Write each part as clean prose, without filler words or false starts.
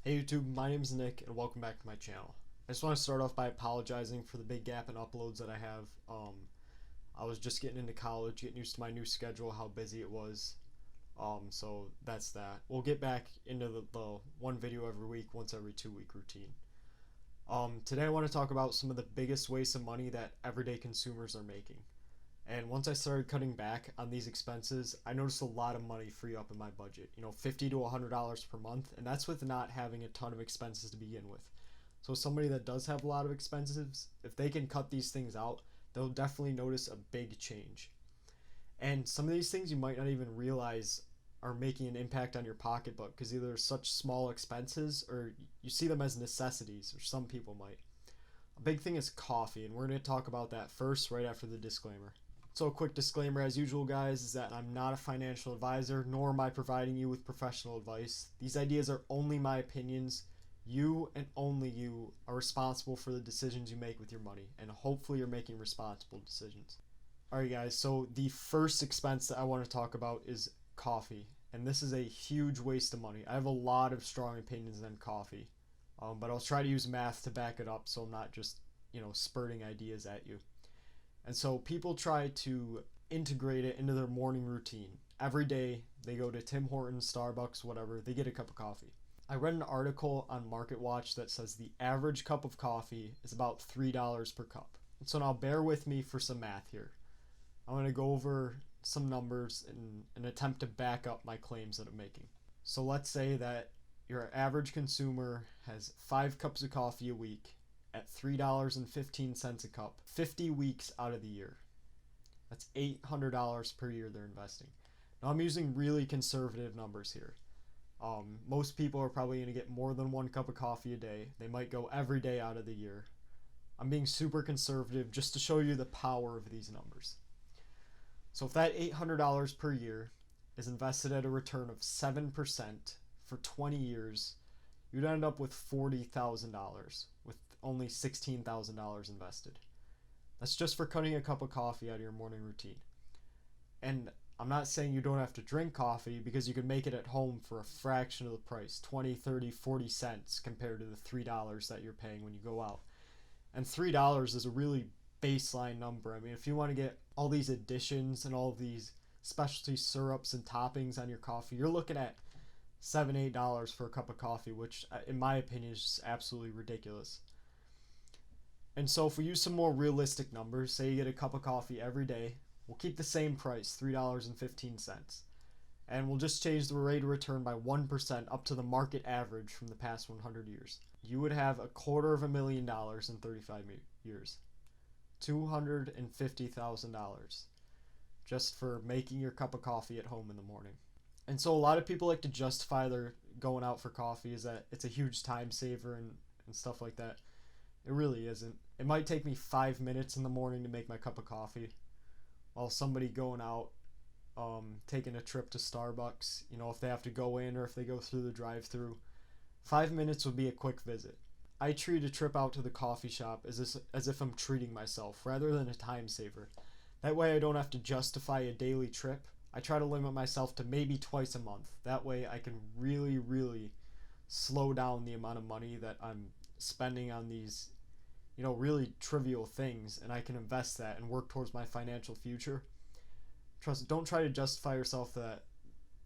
Hey YouTube, my name is Nick and welcome back to my channel. I just want to start off by apologizing for the big gap in uploads that I have. I was just getting into college, getting used to my new schedule, how busy it was. So that's that. We'll get back into the one video every week, once every 2 week routine. Today I want to talk about some of the biggest wastes of money that everyday consumers are making. And once I started cutting back on these expenses, I noticed a lot of money free up in my budget. $50 to $100 per month, and that's with not having a ton of expenses to begin with. So somebody that does have a lot of expenses, if they can cut these things out, they'll definitely notice a big change. And some of these things you might not even realize are making an impact on your pocketbook because either they're such small expenses or you see them as necessities, or some people might. A big thing is coffee, and we're going to talk about that first right after the disclaimer. So a quick disclaimer as usual, guys, is that I'm not a financial advisor, nor am I providing you with professional advice. These ideas are only my opinions. You and only you are responsible for the decisions you make with your money, and hopefully you're making responsible decisions. Alright guys, so the first expense that I want to talk about is coffee, and this is a huge waste of money. I have a lot of strong opinions on coffee, but I'll try to use math to back it up so I'm not just, spurting ideas at you. And so people try to integrate it into their morning routine. Every day they go to Tim Hortons, Starbucks, whatever, they get a cup of coffee. I read an article on Market Watch that says the average cup of coffee is about $3 per cup. And so now bear with me for some math here. I'm going to go over some numbers in an attempt to back up my claims that I'm making. So let's say that your average consumer has 5 cups of coffee a week at $3.15 a cup, 50 weeks out of the year. That's $800 per year they're investing. Now I'm using really conservative numbers here. Most people are probably going to get more than 1 cup of coffee a day. They might go every day out of the year. I'm being super conservative just to show you the power of these numbers. So if that $800 per year is invested at a return of 7% for 20 years, you'd end up with $40,000 with only $16,000 invested. That's just for cutting a cup of coffee out of your morning routine. And I'm not saying you don't have to drink coffee, because you can make it at home for a fraction of the price, 20, 30, 40 cents compared to the $3 that you're paying when you go out. And $3 is a really baseline number. I mean, if you want to get all these additions and all of these specialty syrups and toppings on your coffee, you're looking at $7, $8 for a cup of coffee, which in my opinion is just absolutely ridiculous. And so if we use some more realistic numbers, say you get a cup of coffee every day, we'll keep the same price, $3.15. And we'll just change the rate of return by 1% up to the market average from the past 100 years. You would have $250,000 in 35 years. $250,000 just for making your cup of coffee at home in the morning. And so a lot of people like to justify their going out for coffee is that it's a huge time saver and stuff like that. It really isn't. It might take me 5 minutes in the morning to make my cup of coffee, while somebody going out, taking a trip to Starbucks, if they have to go in or if they go through the drive-thru, 5 minutes would be a quick visit. I treat a trip out to the coffee shop as if I'm treating myself rather than a time saver. That way I don't have to justify a daily trip. I try to limit myself to maybe twice a month. That way I can really, really slow down the amount of money that I'm spending on these, really trivial things, and I can invest that and work towards my financial future. Don't try to justify yourself that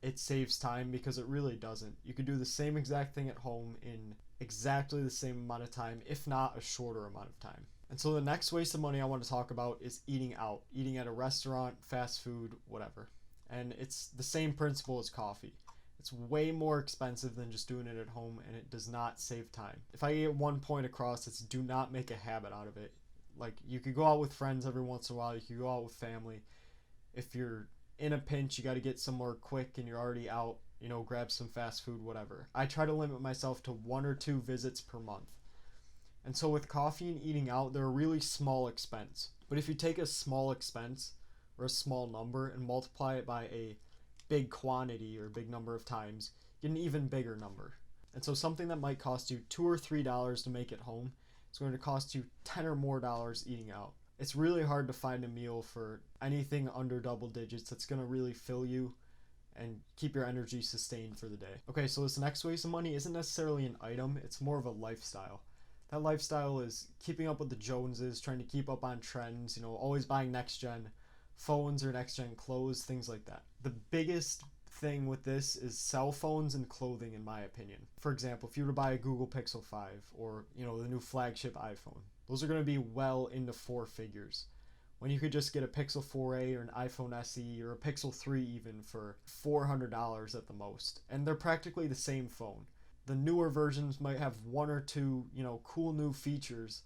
it saves time, because it really doesn't. You could do the same exact thing at home in exactly the same amount of time, if not a shorter amount of time. And so the next waste of money I want to talk about is eating out, eating at a restaurant, fast food, whatever. And it's the same principle as coffee. It's way more expensive than just doing it at home, and it does not save time. If I get one point across, it's do not make a habit out of it. Like, you could go out with friends every once in a while, you could go out with family. If you're in a pinch, you got to get somewhere quick and you're already out, grab some fast food, whatever. I try to limit myself to 1 or 2 visits per month. And so with coffee and eating out, they're a really small expense. But if you take a small expense or a small number and multiply it by a big quantity or big number of times, you get an even bigger number. And so something that might cost you $2 or $3 to make at home is going to cost you $10 or more eating out. It's really hard to find a meal for anything under double digits that's going to really fill you and keep your energy sustained for the day. Okay, so this next waste of money isn't necessarily an item, it's more of a lifestyle. That lifestyle is keeping up with the Joneses, trying to keep up on trends, always buying next gen phones or next gen clothes, things like that. The biggest thing with this is cell phones and clothing, in my opinion. For example, if you were to buy a Google Pixel 5 or, the new flagship iPhone, those are going to be well into four figures. When you could just get a Pixel 4a or an iPhone SE or a Pixel 3 even for $400 at the most. And they're practically the same phone. The newer versions might have one or two, cool new features,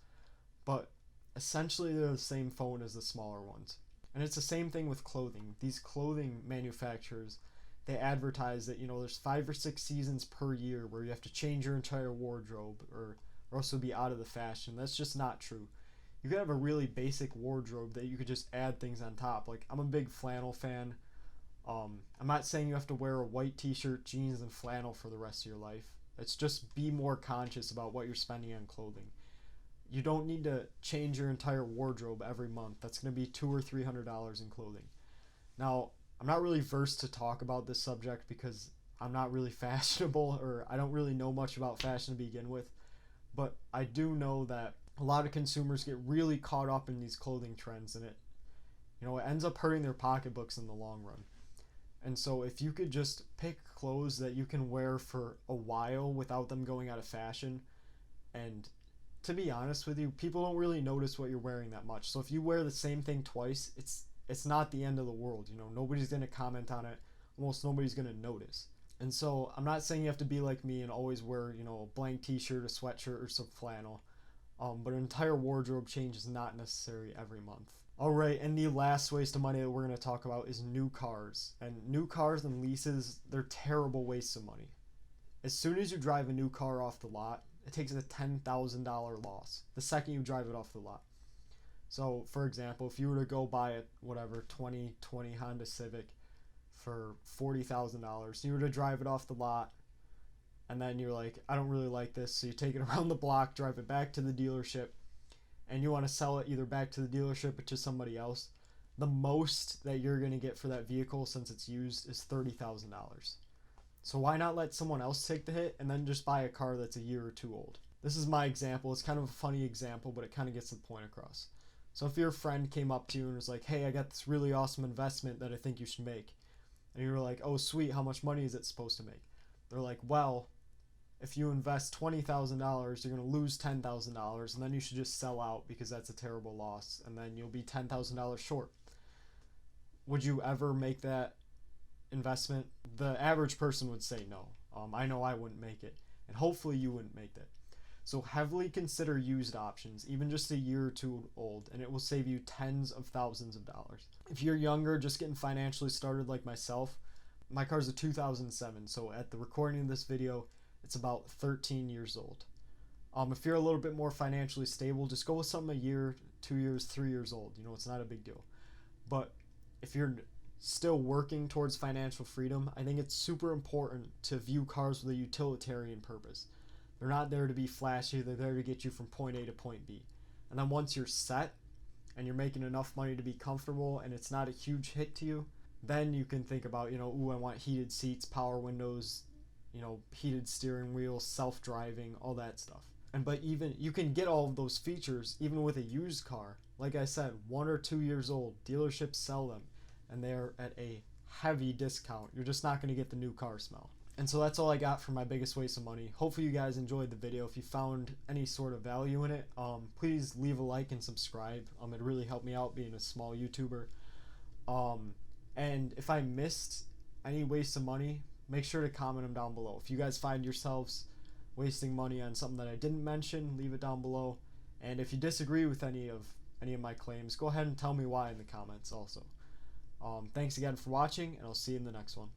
but essentially they're the same phone as the smaller ones. And it's the same thing with clothing. These clothing manufacturers, they advertise that, there's 5 or 6 seasons per year where you have to change your entire wardrobe or else you'll be out of the fashion. That's just not true. You could have a really basic wardrobe that you could just add things on top. Like, I'm a big flannel fan. I'm not saying you have to wear a white t-shirt, jeans, and flannel for the rest of your life. It's just be more conscious about what you're spending on clothing. You don't need to change your entire wardrobe every month. That's going to be $200 or $300 in clothing. Now, I'm not really versed to talk about this subject because I'm not really fashionable, or I don't really know much about fashion to begin with. But I do know that a lot of consumers get really caught up in these clothing trends, and it ends up hurting their pocketbooks in the long run. And so if you could just pick clothes that you can wear for a while without them going out of fashion, and to be honest with you, people don't really notice what you're wearing that much. So if you wear the same thing twice, it's not the end of the world. Nobody's going to comment on it. Almost nobody's going to notice. And so I'm not saying you have to be like me and always wear, a blank t-shirt, a sweatshirt, or some flannel. But an entire wardrobe change is not necessary every month. Alright, and the last waste of money that we're going to talk about is new cars. And new cars and leases, they're terrible wastes of money. As soon as you drive a new car off the lot, it takes a $10,000 loss the second you drive it off the lot. So, for example, if you were to go buy a 2020 Honda Civic for $40,000, you were to drive it off the lot, and then you're like, I don't really like this, so you take it around the block, drive it back to the dealership, and you want to sell it either back to the dealership or to somebody else, the most that you're going to get for that vehicle, since it's used, is $30,000. So why not let someone else take the hit and then just buy a car that's a year or two old? This is my example. It's kind of a funny example, but it kind of gets the point across. So if your friend came up to you and was like, hey, I got this really awesome investment that I think you should make, and you were like, oh sweet, how much money is it supposed to make? They're like, well, if you invest $20,000, you're going to lose $10,000, and then you should just sell out because that's a terrible loss, and then you'll be $10,000 short. Would you ever make that investment? The average person would say no. I know I wouldn't make it, and hopefully you wouldn't make that. So heavily consider used options, even just a year or two old, and it will save you tens of thousands of dollars. If you're younger, just getting financially started like myself, my car's a 2007, so at the recording of this video, it's about 13 years old. If you're a little bit more financially stable, just go with something a year, 2 years, 3 years old. It's not a big deal. But if you're still working towards financial freedom, I think it's super important to view cars with a utilitarian purpose. They're not there to be flashy, they're there to get you from point A to point B. And then once you're set and you're making enough money to be comfortable and it's not a huge hit to you, then you can think about, ooh, I want heated seats, power windows, heated steering wheel, self-driving, all that stuff. But even you can get all of those features even with a used car. Like I said, 1 or 2 years old, dealerships sell them, and they're at a heavy discount. You're just not going to get the new car smell. And so that's all I got for my biggest waste of money. Hopefully you guys enjoyed the video. If you found any sort of value in it, please leave a like and subscribe. It really helped me out being a small YouTuber. And if I missed any waste of money, make sure to comment them down below. If you guys find yourselves wasting money on something that I didn't mention, leave it down below. And if you disagree with any of my claims, go ahead and tell me why in the comments also. Thanks again for watching, and I'll see you in the next one.